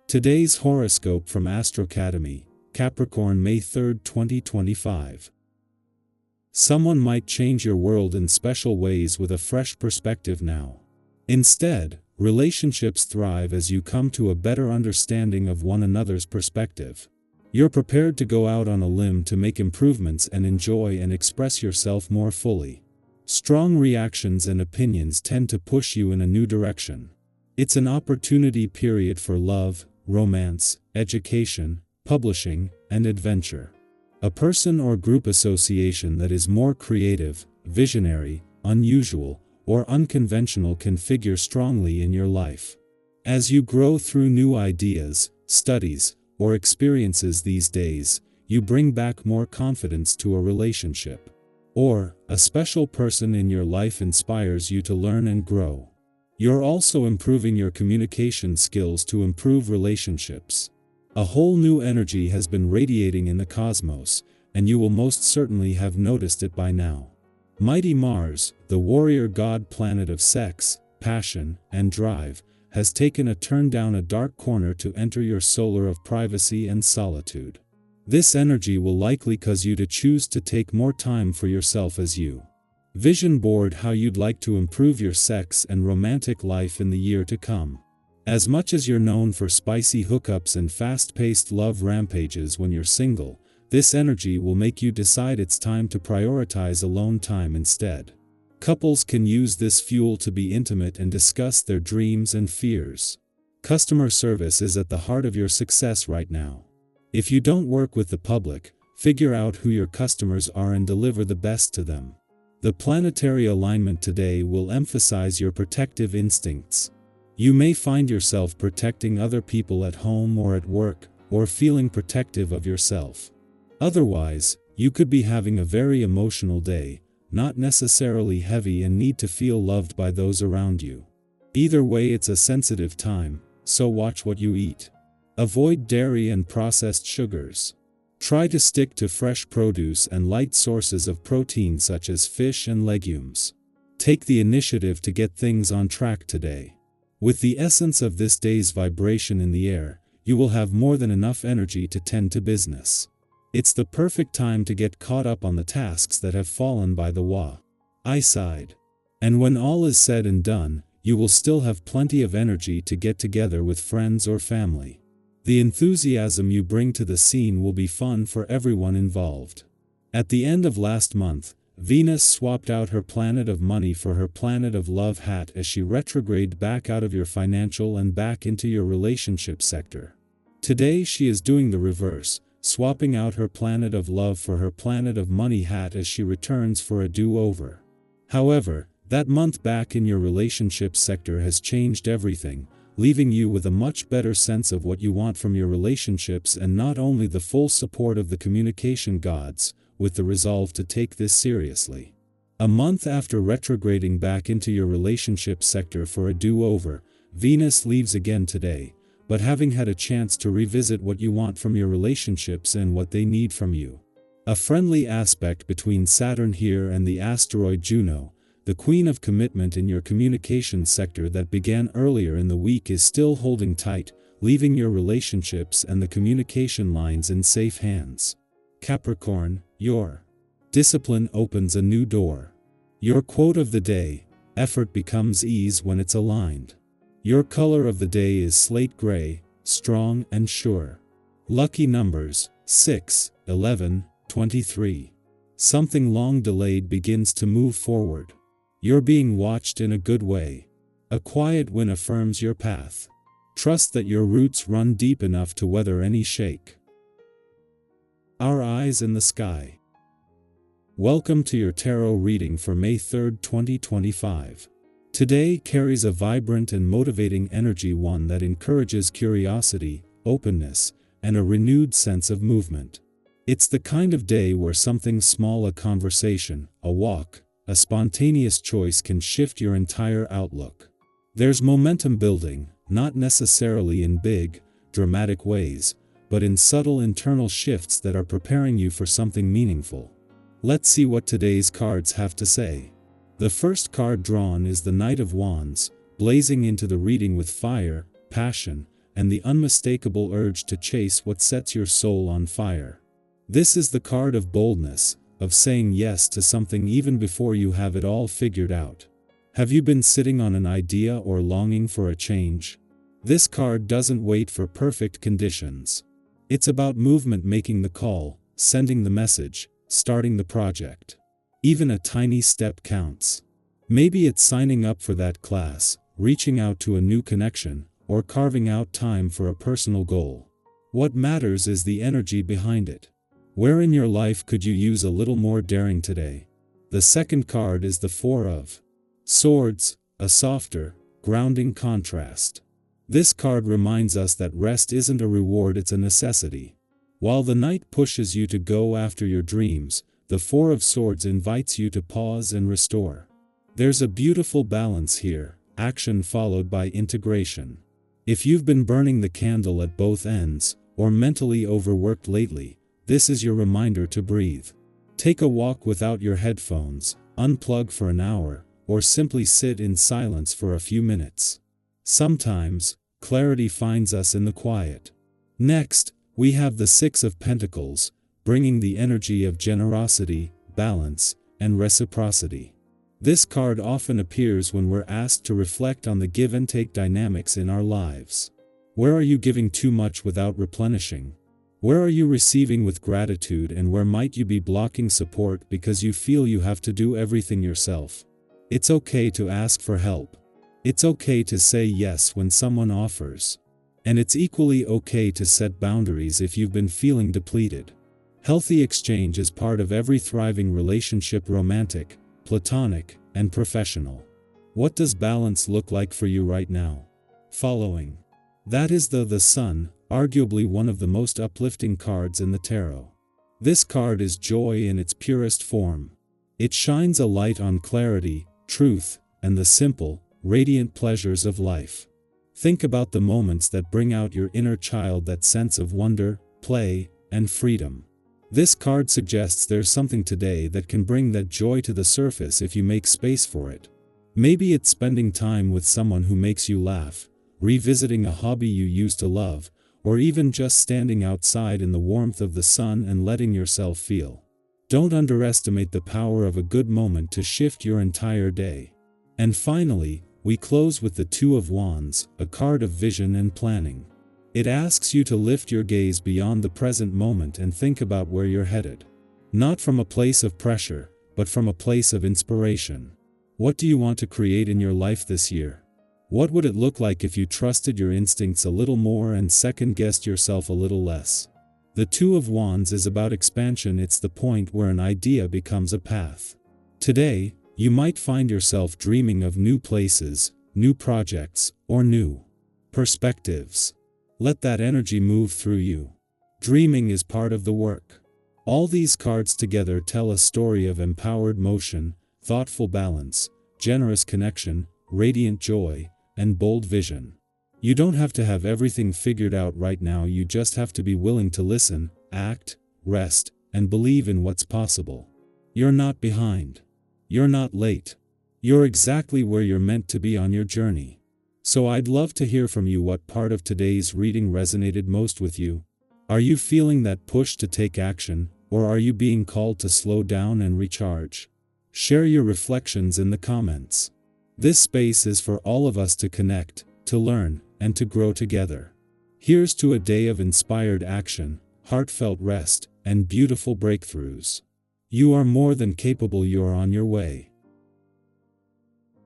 Today's horoscope from Astrocademy, Capricorn, May 3, 2025. Someone might change your world in special ways with a fresh perspective now. Instead, relationships thrive as you come to a better understanding of one another's perspective. You're prepared to go out on a limb to make improvements and enjoy and express yourself more fully. Strong reactions and opinions tend to push you in a new direction. It's an opportunity period for love, romance, education, publishing, and adventure. A person or group association that is more creative, visionary, unusual, or unconventional can figure strongly in your life. As you grow through new ideas, studies, or experiences these days, you bring back more confidence to a relationship. Or, a special person in your life inspires you to learn and grow. You're also improving your communication skills to improve relationships. A whole new energy has been radiating in the cosmos, and you will most certainly have noticed it by now. Mighty Mars, the warrior god planet of sex, passion, and drive, has taken a turn down a dark corner to enter your solar of privacy and solitude. This energy will likely cause you to choose to take more time for yourself as you vision board how you'd like to improve your sex and romantic life in the year to come. As much as you're known for spicy hookups and fast-paced love rampages when you're single, this energy will make you decide it's time to prioritize alone time instead. Couples can use this fuel to be intimate and discuss their dreams and fears. Customer service is at the heart of your success right now. If you don't work with the public, figure out who your customers are and deliver the best to them. The planetary alignment today will emphasize your protective instincts. You may find yourself protecting other people at home or at work, or feeling protective of yourself. Otherwise, you could be having a very emotional day, not necessarily heavy, and need to feel loved by those around you. Either way, it's a sensitive time, so watch what you eat. Avoid dairy and processed sugars. Try to stick to fresh produce and light sources of protein such as fish and legumes. Take the initiative to get things on track today. With the essence of this day's vibration in the air, you will have more than enough energy to tend to business. It's the perfect time to get caught up on the tasks that have fallen by the wayside. And when all is said and done, you will still have plenty of energy to get together with friends or family. The enthusiasm you bring to the scene will be fun for everyone involved. At the end of last month, Venus swapped out her planet of money for her planet of love hat as she retrograded back out of your financial and back into your relationship sector. Today she is doing the reverse, swapping out her planet of love for her planet of money hat as she returns for a do-over. However, that month back in your relationship sector has changed everything, leaving you with a much better sense of what you want from your relationships and not only the full support of the communication gods, with the resolve to take this seriously. A month after retrograding back into your relationship sector for a do-over, Venus leaves again today, but having had a chance to revisit what you want from your relationships and what they need from you. A friendly aspect between Saturn here and the asteroid Juno, the queen of commitment in your communication sector that began earlier in the week, is still holding tight, leaving your relationships and the communication lines in safe hands. Capricorn, your discipline opens a new door. Your quote of the day: effort becomes ease when it's aligned. Your color of the day is slate gray, strong and sure. Lucky numbers: 6, 11, 23. Something long delayed begins to move forward. You're being watched in a good way. A quiet wind affirms your path. Trust that your roots run deep enough to weather any shake. Our eyes in the sky. Welcome to your tarot reading for May 3, 2025. Today carries a vibrant and motivating energy, one that encourages curiosity, openness, and a renewed sense of movement. It's the kind of day where something small, a conversation, a walk, a spontaneous choice can shift your entire outlook. There's momentum building, not necessarily in big, dramatic ways, but in subtle internal shifts that are preparing you for something meaningful. Let's see what today's cards have to say. The first card drawn is the Knight of Wands, blazing into the reading with fire, passion, and the unmistakable urge to chase what sets your soul on fire. This is the card of boldness, of saying yes to something even before you have it all figured out. Have you been sitting on an idea or longing for a change? This card doesn't wait for perfect conditions. It's about movement, making the call, sending the message, starting the project. Even a tiny step counts. Maybe it's signing up for that class, reaching out to a new connection, or carving out time for a personal goal. What matters is the energy behind it. Where in your life could you use a little more daring today? The second card is the Four of Swords, a softer, grounding contrast. This card reminds us that rest isn't a reward, it's a necessity. While the Knight pushes you to go after your dreams, the Four of Swords invites you to pause and restore. There's a beautiful balance here, action followed by integration. If you've been burning the candle at both ends, or mentally overworked lately, this is your reminder to breathe. Take a walk without your headphones, unplug for an hour, or simply sit in silence for a few minutes. Sometimes, clarity finds us in the quiet. Next, we have the Six of Pentacles, bringing the energy of generosity, balance, and reciprocity. This card often appears when we're asked to reflect on the give and take dynamics in our lives. Where are you giving too much without replenishing? Where are you receiving with gratitude, and where might you be blocking support because you feel you have to do everything yourself? It's okay to ask for help. It's okay to say yes when someone offers. And it's equally okay to set boundaries if you've been feeling depleted. Healthy exchange is part of every thriving relationship, romantic, platonic, and professional. What does balance look like for you right now? Following. That is the Sun, arguably one of the most uplifting cards in the tarot. This card is joy in its purest form. It shines a light on clarity, truth, and the simple, radiant pleasures of life. Think about the moments that bring out your inner child, that sense of wonder, play, and freedom. This card suggests there's something today that can bring that joy to the surface if you make space for it. Maybe it's spending time with someone who makes you laugh, revisiting a hobby you used to love, or even just standing outside in the warmth of the sun and letting yourself feel. Don't underestimate the power of a good moment to shift your entire day. And finally, we close with the Two of Wands, a card of vision and planning. It asks you to lift your gaze beyond the present moment and think about where you're headed. Not from a place of pressure, but from a place of inspiration. What do you want to create in your life this year? What would it look like if you trusted your instincts a little more and second-guessed yourself a little less? The Two of Wands is about expansion. It's the point where an idea becomes a path. Today, you might find yourself dreaming of new places, new projects, or new perspectives. Let that energy move through you. Dreaming is part of the work. All these cards together tell a story of empowered motion, thoughtful balance, generous connection, radiant joy, and bold vision. You don't have to have everything figured out right now, you just have to be willing to listen, act, rest, and believe in what's possible. You're not behind. You're not late. You're exactly where you're meant to be on your journey. So I'd love to hear from you. What part of today's reading resonated most with you? Are you feeling that push to take action, or are you being called to slow down and recharge? Share your reflections in the comments. This space is for all of us to connect, to learn, and to grow together. Here's to a day of inspired action, heartfelt rest, and beautiful breakthroughs. You are more than capable. You're on your way.